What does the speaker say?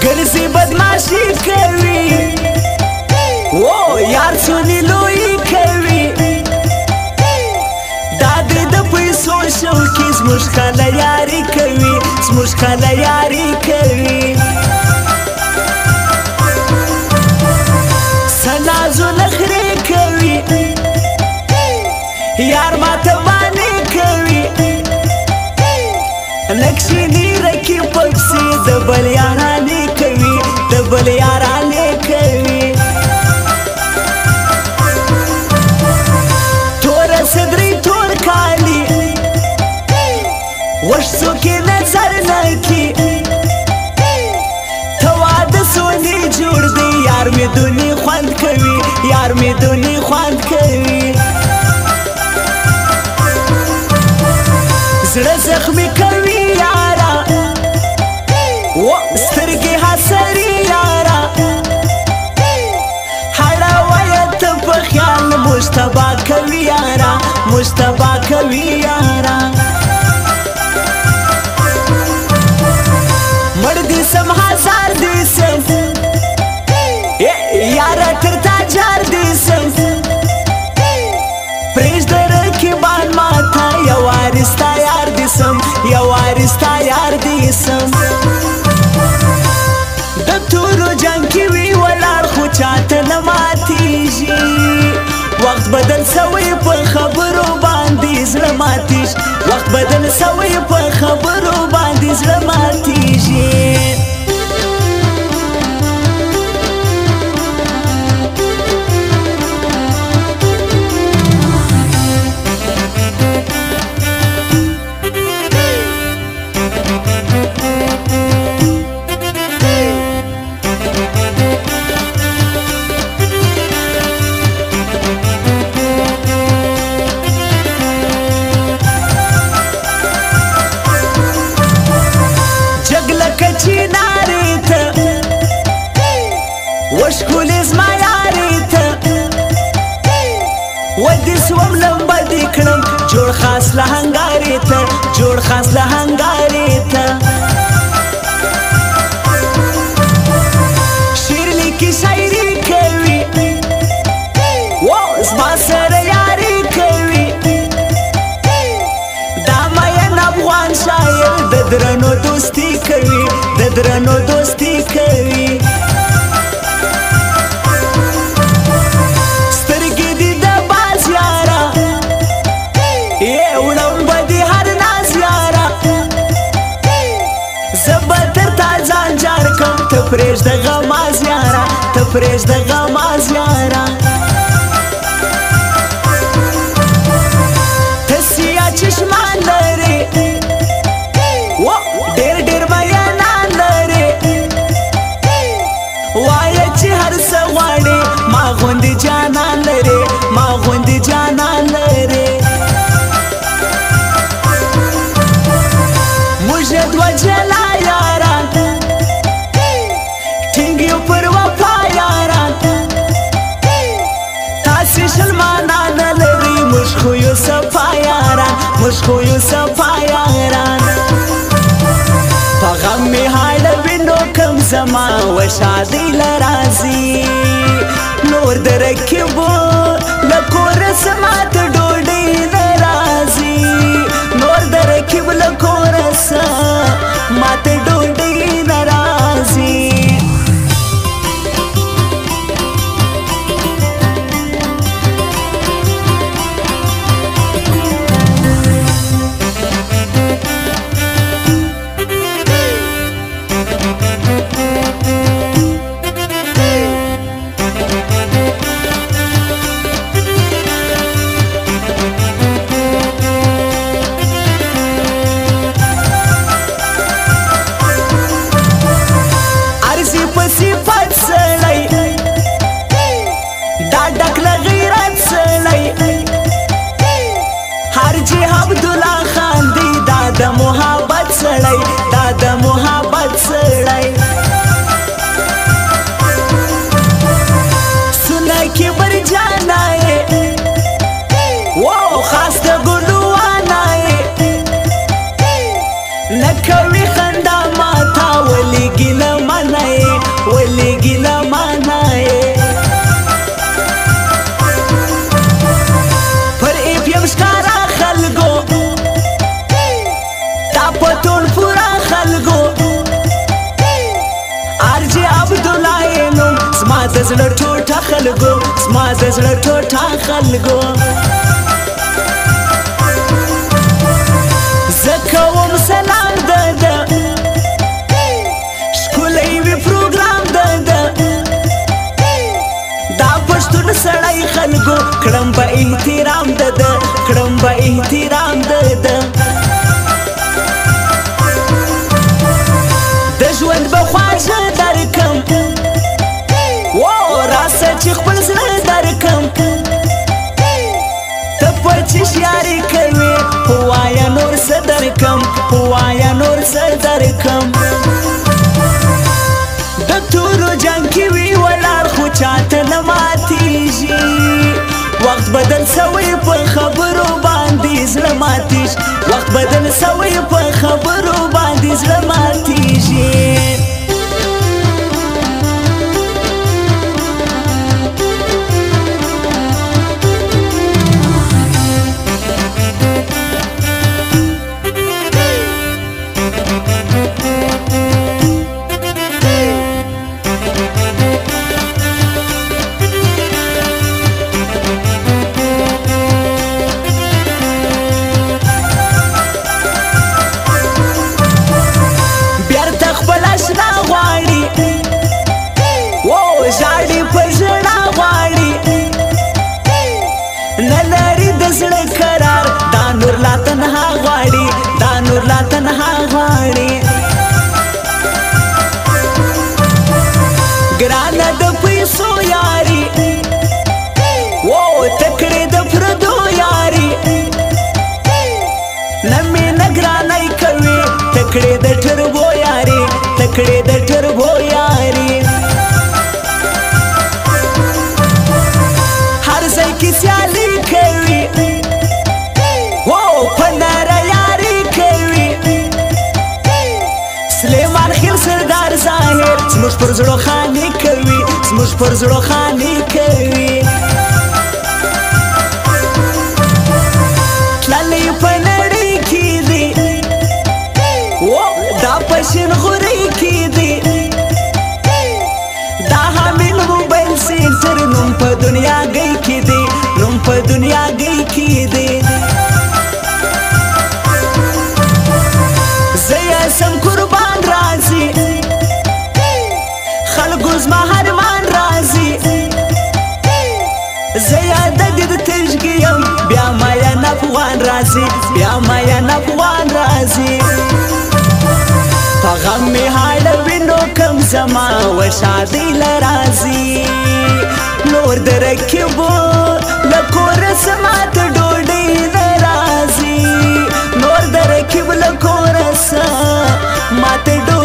ګرځي بدماشي کوي او یار څونی لوی کوي دا د پیسو شوکي زموږ خاله یاري کوي زموږ خاله یاري کوي سنازو نخرې کوي یار ماته باندې کوي نقشینی رکی پکسی د بل یارانې کوي د بل یارانې کوي تور صدرې تور کالی وشو کې نظر نکی تواد سونی جوړ دی یار می دونی خوند کوي یار می دونی خوند کوي زړه زخمی کوي یارا و سترګې حسري یارا هړه وایت په خیال مشتبه کوي یارا مشتبه کوي یارا مړ دې سم هزار دې سم یارا تر تا جار دې سم پرېږده رقیبان ماته یو واري ستا یار دې سم یو واري ستا یار دې سم د تورو جنګ کې وي ولاړ خو چاته نه ماتېږي وخت بدل سوی په خبرو باندې زړه ماتېږي وخت بدل سوی په خبرو باندې زړه ماتېږي وشکولی زما یاری ته ودې سوم لمبه دې کړم جوړ خاص له هنګارې ته جوړ خاص له هنګارې ته شعر لیکي شاعري کوي زما سره یاري کوي دا مین افغان شاعر د درنو دوستي کوي د درنو دوستي کوي ته پرېږده غماز یاره ته پرېږده غماز یاره ته سیاه چشمان لرې ډېر ډېر مینان لرې وایه چې هر څه غواړې ما غوندې جانان لرې ما غوندې جانان لرې موږ دوه جلا یاران پر وفا یاران تاسې شلمانان لري موږ خو یو صفا یاران موږ خو یو صفا یاران په غم مې هاړوي نو کم زما و شادۍ له راځي نور د رقیبو له کوره څه ماته ډوډۍ نه راځي نور د رقیب له کوره څه ماته ډوډۍ نه راځي زړه ټوټه خلکو زما د زړه ټوټه خلکو زه کوم سلام ده ښکلی وي پروګرام ده دا پښتون سړی خلکو کړم به احترام ده کړم به احترام ده د ژوند به خواږه درکم راسه چې خپل زړه درکم ته په چیش یاري کوې ووایه نور څه درکم ووایه نور څه درکم د تورو جنګ کې وي ولاړ خو چاته نه ماتېږي وخت بدل سوی په خبرو باندې زړه ماتېږي وخت بدل سوی په خبرو باندې زړه ماتېږي ژاړي په ژړا غواړي نه لري د زړه قرار دا نور لا تنها غواړي دا نور لا تنها غواړي ګرانه د پیسو یاري تکړې د پردو یاري نه مینه ګرانۍ کوي تکړې د ټربو یاري تکړې د ټربو یاري سیالي کوي په ناره یاري کوي سلیمان خیل سردار ظاهر زموږ پر زړه خاني کوي زموږ پر زړه خاني کوي تللی په نړۍ کې دي دا په شین غورۍ کې دي دا حامل موبایل سینټر نوم په دنیا گئی کې دی نوم په دنیا گئی کې دی زه یې سم قربان راځي خلکو زما هرمان راځي زه یې د دې د تشګي یم بیا ما یې نافغان راځي بیا ما یې نافغان راځي په غم مې هاړه وینو کم زما و شادۍ له راځي نور د رکیبو له کوره څه ماته ډوډۍ نه راځي نور د رکیب له کوره څه ماته ډوډۍ